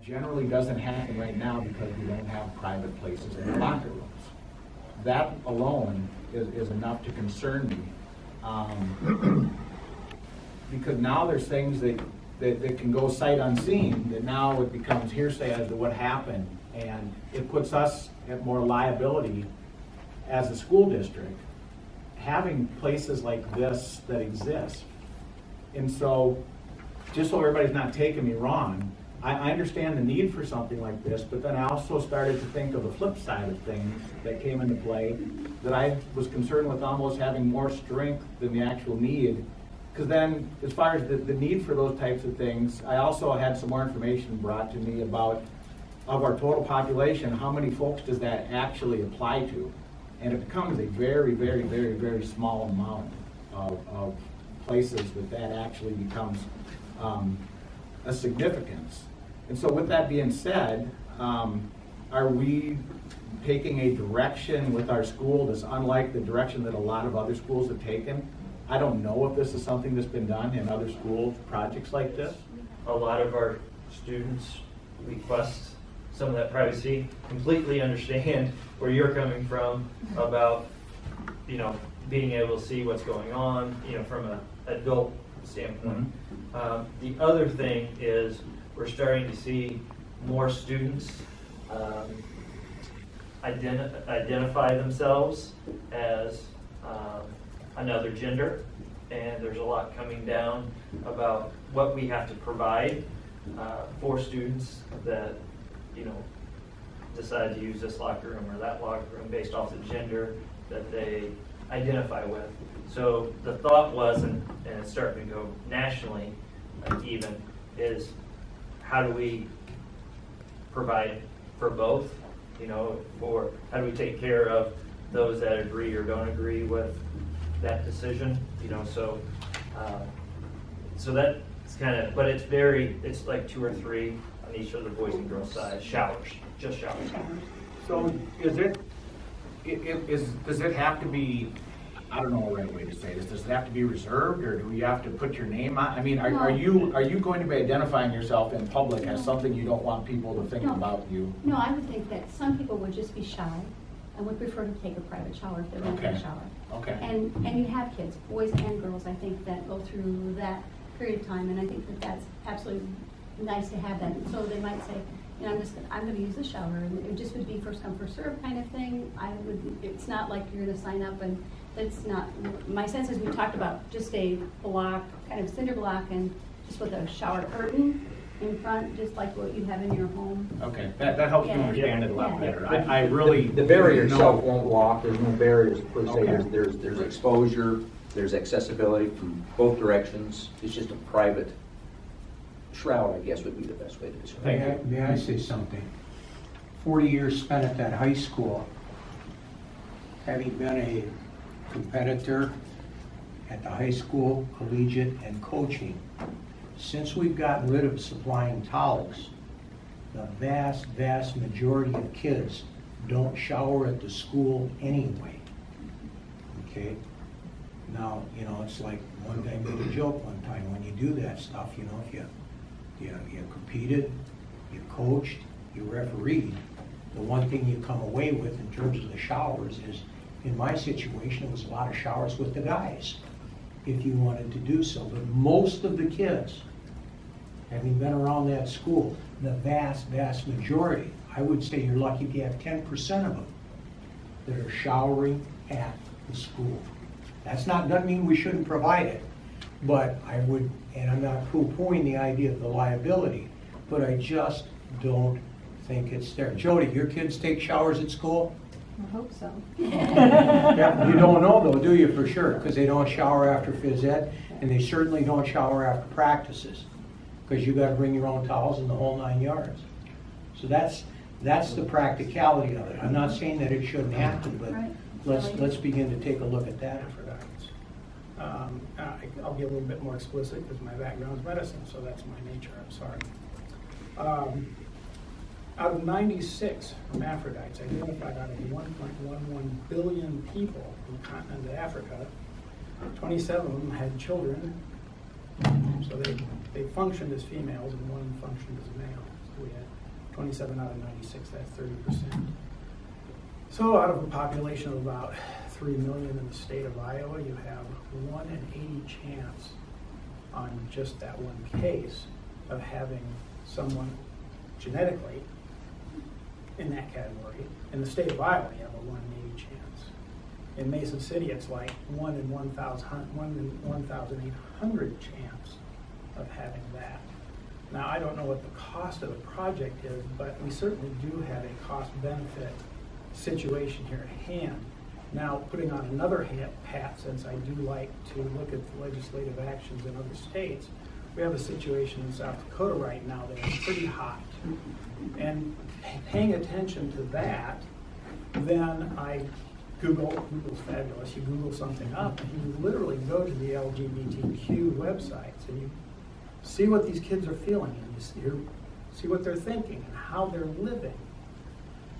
that generally doesn't happen right now because we don't have private places in the locker rooms. That alone is enough to concern me. Because now there's things that can go sight unseen, that now it becomes hearsay as to what happened, and it puts us at more liability as a school district, having places like this that exist. And so, just so everybody's not taking me wrong, I understand the need for something like this, but then I also started to think of the flip side of things that came into play, that I was concerned with almost having more strength than the actual need. Because then, as far as the need for those types of things, I also had some more information brought to me about, of our total population, how many folks does that actually apply to? And it becomes a very, very, very, very small amount of places that actually becomes a significance. And so with that being said, are we taking a direction with our school that's unlike the direction that a lot of other schools have taken? I don't know if this is something that's been done in other school projects like this. A lot of our students request some of that privacy, completely understand where you're coming from about, being able to see what's going on, from an adult standpoint. The other thing is we're starting to see more students identify themselves as another gender, and there's a lot coming down about what we have to provide for students that decide to use this locker room or that locker room based off the gender that they identify with. So the thought was, and it's starting to go nationally even, is how do we provide for both, or how do we take care of those that agree or don't agree with that decision, so that's kind of, but it's like 2 or 3 on each of the boys and girls side. Showers, just showers. So does it have to be, I don't know the right way to say this, does it have to be reserved, or do we have to put your name on? I mean, are you going to be identifying yourself in public as something you don't want people to think about you? No, I would think that some people would just be shy and would prefer to take a private shower if they're going to take a shower. Okay. And you have kids, boys and girls, I think, that go through that period of time, and I think that that's absolutely nice to have that. And so they might say, I'm going to use the shower, and it just would be first come first serve kind of thing. It's not like you're going to sign up, and it's not. My sense is we talked about just a block, kind of cinder block, and just with a shower curtain in front, just like what you have in your home. Okay, that helps me understand it a lot better. I really the barrier itself won't lock. There's no barriers per se. Okay. There's exposure. There's accessibility from both directions. It's just a private shroud, I guess, would be the best way to describe it. May I say something? 40 years spent at that high school, having been a competitor at the high school, collegiate, and coaching. Since we've gotten rid of supplying towels, the vast, vast majority of kids don't shower at the school anyway. Okay? Now, it's like one guy made a joke one time, when you do that stuff, if you competed, you coached, you refereed, the one thing you come away with in terms of the showers is, in my situation, it was a lot of showers with the guys, if you wanted to do so. But most of the kids, having been around that school, the vast, vast majority, I would say you're lucky if you have 10% of them that are showering at the school. Doesn't mean we shouldn't provide it, but I would, and I'm not poo-pooing the idea of the liability, but I just don't think it's there. Jody, your kids take showers at school? I hope so. Yeah, you don't know though, do you, for sure? Because they don't shower after phys ed, and they certainly don't shower after practices, because you got to bring your own towels and the whole 9 yards. So that's the practicality of it. I'm not saying that it shouldn't happen, but let's begin to take a look at that. I'll be a little bit more explicit because my background is medicine, so that's my nature. I'm sorry. Out of 96 hermaphrodites identified out of 1.11 billion people in the continent of Africa, 27 of them had children, so they functioned as females and one functioned as a male. So we had 27 out of 96, that's 30%. So out of a population of about 3 million in the state of Iowa, you have 1 in 80 chance on just that one case of having someone genetically in that category. In the state of Iowa, you have a 1 in 80 chance. In Mason City, it's like 1 in 1,800 chance of having that. Now, I don't know what the cost of the project is, but we certainly do have a cost-benefit situation here at hand. Now, putting on another hat, since I do like to look at the legislative actions in other states, we have a situation in South Dakota right now that is pretty hot. And paying attention to that, then I Google's fabulous. You Google something up, and you literally go to the LGBTQ websites, and you see what these kids are feeling, and you see what they're thinking, and how they're living.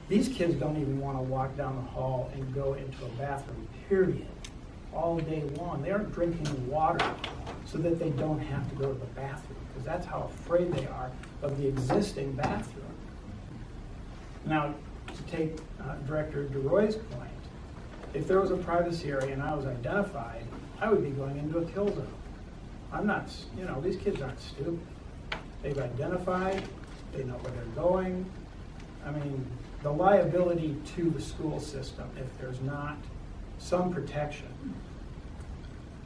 These kids don't even want to walk down the hall and go into a bathroom, period, all day long. They aren't drinking water so that they don't have to go to the bathroom, because that's how afraid they are of the existing bathroom. Now, to take Director DeRoy's point, if there was a privacy area and I was identified, I would be going into a kill zone. I'm not, these kids aren't stupid. They've identified, they know where they're going. I mean, the liability to the school system, if there's not some protection,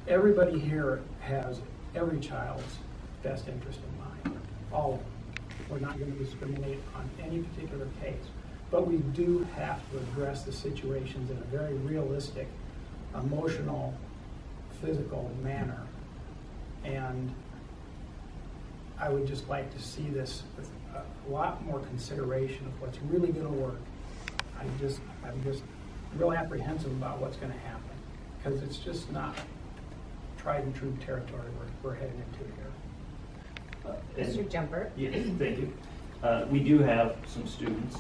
everybody here has every child's best interest in mind, all of them. We're not going to discriminate on any particular case. But we do have to address the situations in a very realistic, emotional, physical manner. And I would just like to see this with a lot more consideration of what's really going to work. I'm just real apprehensive about what's going to happen, because it's just not tried and true territory we're heading into here. Mr. Jumper? Yes, thank you. We do have some students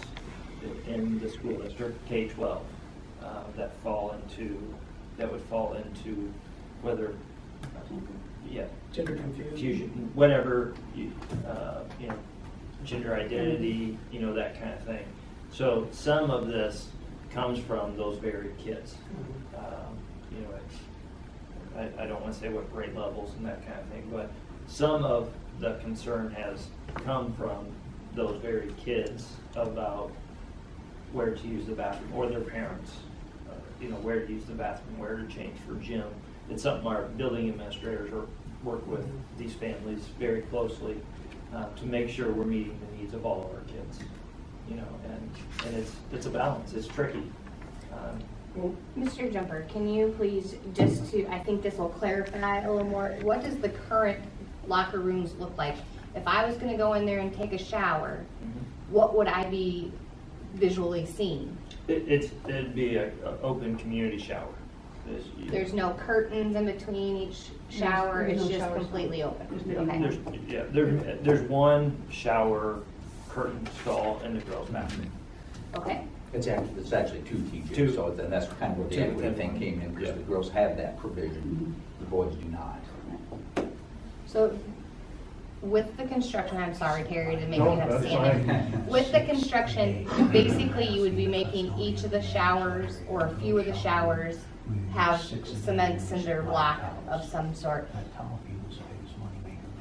in the school district, K-12, that would fall into whether, Gender confusion, whatever, gender identity, that kind of thing. So some of this comes from those very kids. I don't want to say what grade levels and that kind of thing, but some of the concern has come from those very kids about where to use the bathroom, or their parents, where to use the bathroom, where to change for gym. It's something our building administrators work with these families very closely to make sure we're meeting the needs of all of our kids. And it's a balance. It's tricky. Mr. Jumper, can you please I think this will clarify a little more, what does the current locker rooms look like? If I was going to go in there and take a shower, what would I be visually seeing? It'd be an open community shower. There's no curtains in between each shower. There's it's no just shower completely stall. open. There's one shower curtain stall in the girls' bathroom. Okay. It's actually two teachers, Two. so then that's kind of where the equity thing came in, because Yeah. the girls have that provision, the boys do not. So with the construction, I'm sorry, Terry, to make No, you have to that's stand fine. it. With the construction, basically you would be making each of the showers or a few of the showers have cement cinder block of some sort.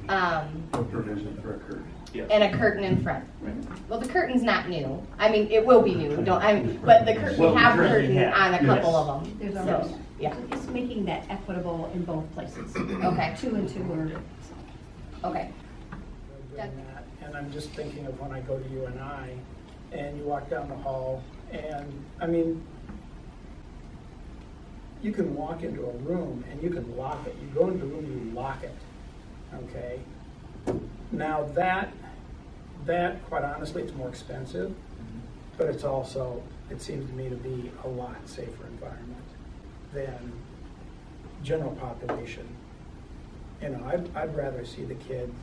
No provision for a curtain. Yes. And a curtain in front. Well, the curtain's not new. I mean, it will be new. But the curtain, we have curtain on a couple of them. There's So, always, yeah. it's making that equitable in both places. Okay. 2 and 2 are. Okay. doing that. And I'm just thinking of when I go to UNI and you walk down the hall, and I mean, you can walk into a room and you can lock it. You go into a room, you lock it. Okay? Now that quite honestly, it's more expensive, but it's also, it seems to me to be a lot safer environment than general population. I'd rather see the kid,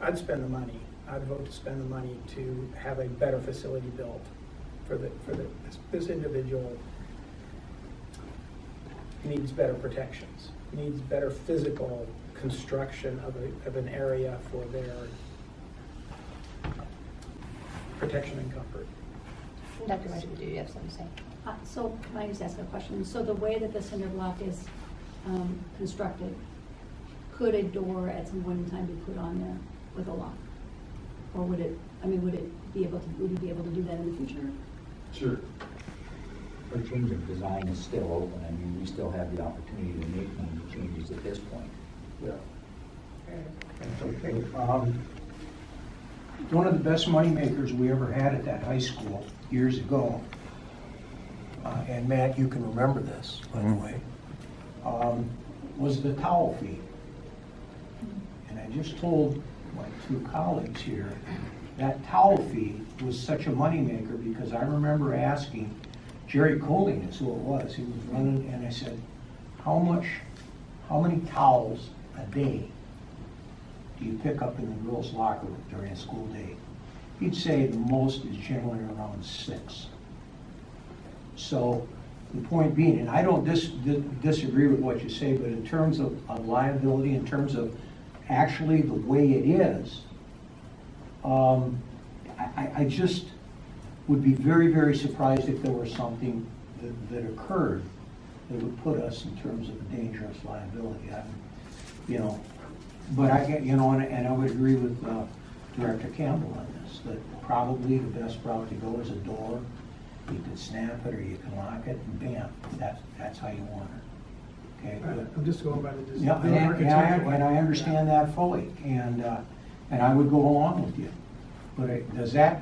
I'd spend the money. I'd vote to spend the money to have a better facility built for this individual. Needs better protections, needs better physical construction of an area for their protection and comfort. Dr. Washington, do you have something to say? So can I just ask a question? So the way that the cinder block is constructed, could a door at some point in time be put on there with a lock? Or would it, I mean, would you be able to do that in the future? Sure. Our change of design is still open. I mean, we still have the opportunity to make any changes at this point. Yeah. That's okay. One of the best moneymakers we ever had at that high school years ago, and Matt, you can remember this, by the way, was the towel fee. And I just told my two colleagues here, that towel fee was such a moneymaker because I remember asking, Jerry Coling is who it was, he was running, and I said, how many towels a day do you pick up in the girls' locker room during a school day? He'd say the most is generally around 6. So the point being, and I don't disagree with what you say, but in terms of liability, in terms of actually the way it is, I just would be very, very surprised if there was something that occurred that would put us in terms of a dangerous liability. But I get, and I would agree with Director Campbell on this, that probably the best route to go is a door. You can snap it or you can lock it, and bam, that's how you want it. Okay. I'm just going by the design. Yeah, and I understand that fully, and I would go along with you. But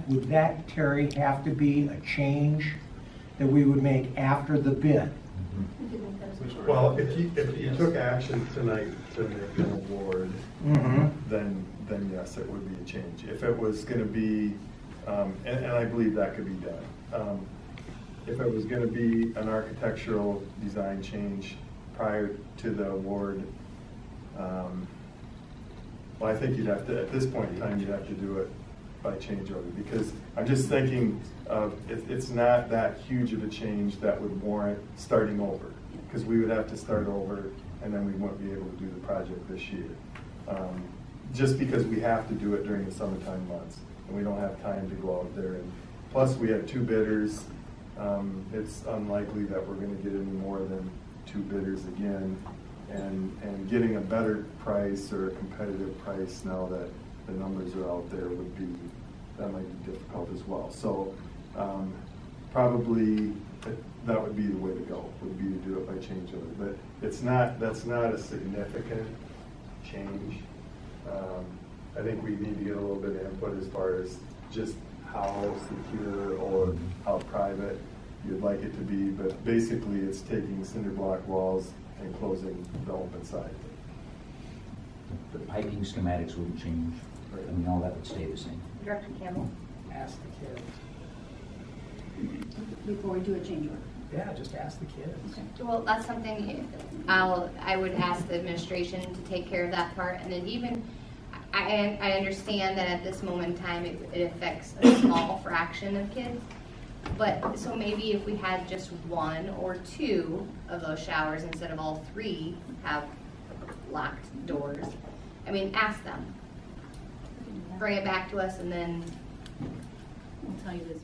would that, Terry, have to be a change that we would make after the bid? We could make those. Well, if you took action tonight to make an award, then yes, it would be a change. If it was going to be, and I believe that could be done. If it was going to be an architectural design change prior to the award, well, I think you'd have to, at this point in time, you'd have to do it by change order, because I'm just thinking of, it's not that huge of a change that would warrant starting over, because we would have to start over and then we wouldn't be able to do the project this year. Just because we have to do it during the summertime months and we don't have time to go out there. And plus we had 2 bidders. It's unlikely that we're going to get any more than 2 bidders again, and getting a better price or a competitive price now that the numbers are out there that might be difficult as well. So probably that would be the way to go, would be to do it by change order. But that's not a significant change. I think we need to get a little bit of input as far as just how secure or how private you'd like it to be, but basically it's taking cinder block walls and closing the open side. The piping schematics wouldn't change. I mean, all that would stay the same. Director Campbell? Ask the kids. Before we do a change order. Yeah, just ask the kids. Well, that's something I would ask the administration to take care of that part, and then even, I understand that at this moment in time, it affects a small fraction of kids, but, so maybe if we had just 1 or 2 of those showers instead of all 3 have locked doors, I mean, ask them. Bring it back to us, and then We'll tell you this